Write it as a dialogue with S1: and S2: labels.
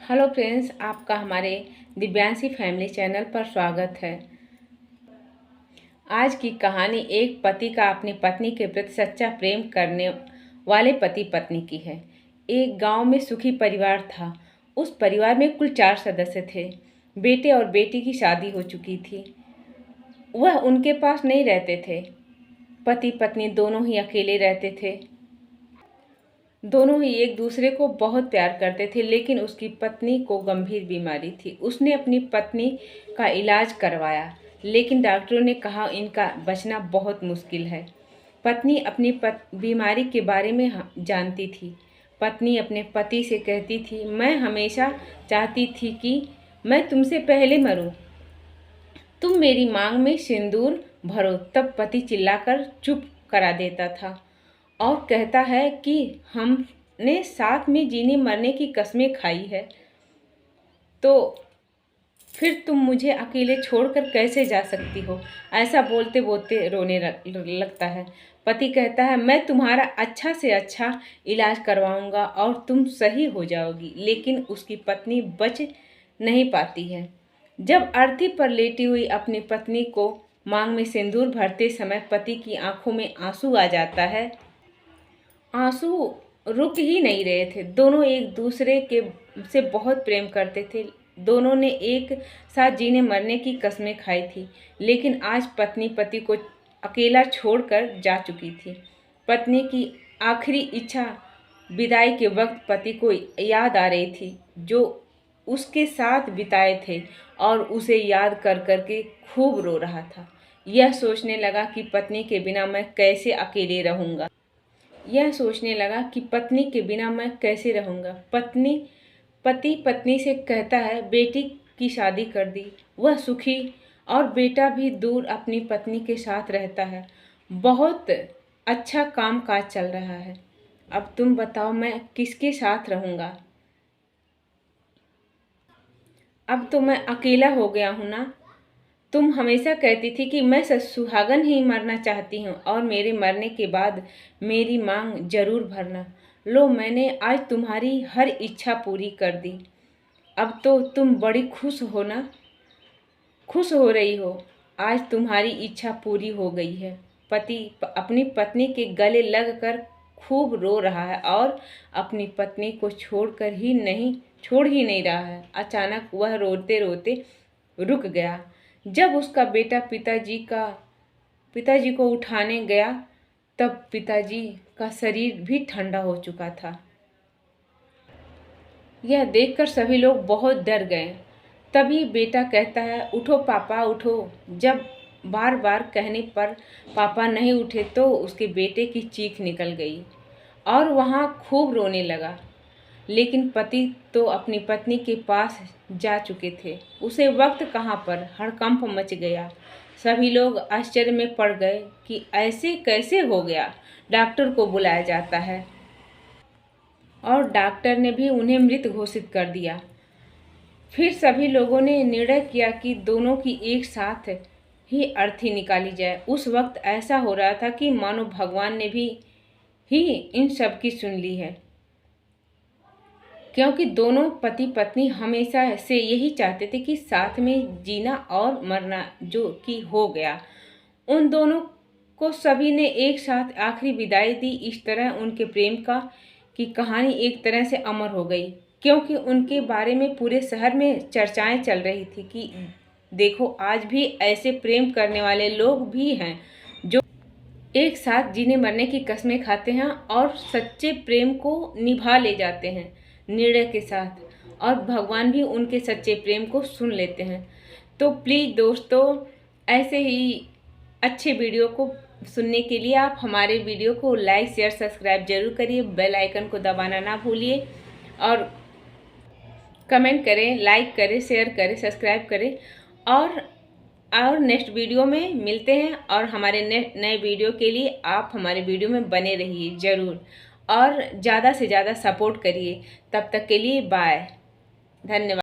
S1: Hello friends, आपका हमारे Divyanshi family channel पर स्वागत है। आज की कहानी एक पति का अपनी पत्नी के प्रति सच्चा प्रेम करने वाले पति पत्नी की है। एक गांव में सुखी परिवार था। उस परिवार में कुल 4 सदस्य थे। बेटे और बेटी की शादी हो चुकी थी। वह उनके पास नहीं रहते थे। पति पत्नी दोनों ही अकेले रहते थे। दोनों ही एक दूसरे को बहुत प्यार करते थे, लेकिन उसकी पत्नी को गंभीर बीमारी थी। उसने अपनी पत्नी का इलाज करवाया, लेकिन डॉक्टरों ने कहा इनका बचना बहुत मुश्किल है। पत्नी अपनी बीमारी के बारे में जानती थी। पत्नी अपने पति से कहती थी, मैं हमेशा चाहती थी कि मैं तुमसे पहले मरूं। तुम मेरी मांग में सिंदूर भरो। तब पति चिल्लाकर चुप करा देता था और कहता है कि हमने साथ में जीने मरने की कस्में खाई है, तो फिर तुम मुझे अकेले छोड़कर कैसे जा सकती हो। ऐसा बोलते बोलते रोने लगता है। पति कहता है, मैं तुम्हारा अच्छा से अच्छा इलाज करवाऊंगा और तुम सही हो जाओगी। लेकिन उसकी पत्नी बच नहीं पाती है। जब अर्थी पर लेटी हुई अपनी पत्नी को मांग में सिंदूर भरते समय पति की आंखों में आंसू आ जाता है। आंसू रुक ही नहीं रहे थे। दोनों एक दूसरे के से बहुत प्रेम करते थे। दोनों ने एक साथ जीने मरने की कस्में खाई थी, लेकिन आज पत्नी पति को अकेला छोड़कर जा चुकी थी। पत्नी की आखिरी इच्छा विदाई के वक्त पति को याद आ रही थी, जो उसके साथ बिताए थे, और उसे याद कर करके खूब रो रहा था। यह सोचने लगा कि पत्नी के बिना मैं कैसे अकेले रहूँगा। यह सोचने लगा कि पत्नी के बिना मैं कैसे रहूँगा। पति पत्नी से कहता है, बेटी की शादी कर दी, वह सुखी, और बेटा भी दूर अपनी पत्नी के साथ रहता है। बहुत अच्छा काम काज चल रहा है। अब तुम बताओ मैं किसके साथ रहूँगा। अब तो मैं अकेला हो गया हूँ ना। तुम हमेशा कहती थी कि मैं सुहागन ही मरना चाहती हूँ और मेरे मरने के बाद मेरी मांग जरूर भरना। लो, मैंने आज तुम्हारी हर इच्छा पूरी कर दी। अब तो तुम बड़ी खुश हो ना, खुश हो रही हो। आज तुम्हारी इच्छा पूरी हो गई है। पति अपनी पत्नी के गले लगकर खूब रो रहा है और अपनी पत्नी को छोड़ ही नहीं रहा है। अचानक वह रोते रोते रुक गया। जब उसका बेटा पिताजी को उठाने गया, तब पिताजी का शरीर भी ठंडा हो चुका था। यह देखकर सभी लोग बहुत डर गए। तभी बेटा कहता है, उठो पापा उठो। जब बार बार कहने पर पापा नहीं उठे तो उसके बेटे की चीख निकल गई और वहाँ खूब रोने लगा। लेकिन पति तो अपनी पत्नी के पास जा चुके थे। उसे वक्त कहाँ पर हड़कंप मच गया। सभी लोग आश्चर्य में पड़ गए कि ऐसे कैसे हो गया। डॉक्टर को बुलाया जाता है और डॉक्टर ने भी उन्हें मृत घोषित कर दिया। फिर सभी लोगों ने निर्णय किया कि दोनों की एक साथ ही अर्थी निकाली जाए। उस वक्त ऐसा हो रहा था कि मानो भगवान ने भी इन सब की सुन ली है, क्योंकि दोनों पति पत्नी हमेशा से यही चाहते थे कि साथ में जीना और मरना, जो कि हो गया। उन दोनों को सभी ने एक साथ आखिरी विदाई दी। इस तरह उनके प्रेम की कहानी एक तरह से अमर हो गई, क्योंकि उनके बारे में पूरे शहर में चर्चाएं चल रही थी कि देखो, आज भी ऐसे प्रेम करने वाले लोग भी हैं जो एक साथ जीने मरने की कस्में खाते हैं और सच्चे प्रेम को निभा ले जाते हैं निर्णय के साथ, और भगवान भी उनके सच्चे प्रेम को सुन लेते हैं। तो प्लीज़ दोस्तों, ऐसे ही अच्छे वीडियो को सुनने के लिए आप हमारे वीडियो को लाइक शेयर सब्सक्राइब जरूर करिए। बेल आइकन को दबाना ना भूलिए और कमेंट करें, लाइक करें, शेयर करें, सब्सक्राइब करें। और नेक्स्ट वीडियो में मिलते हैं। और हमारे नए वीडियो के लिए आप हमारे वीडियो में बने रहिए ज़रूर, और ज़्यादा से ज़्यादा सपोर्ट करिए। तब तक के लिए बाय, धन्यवाद।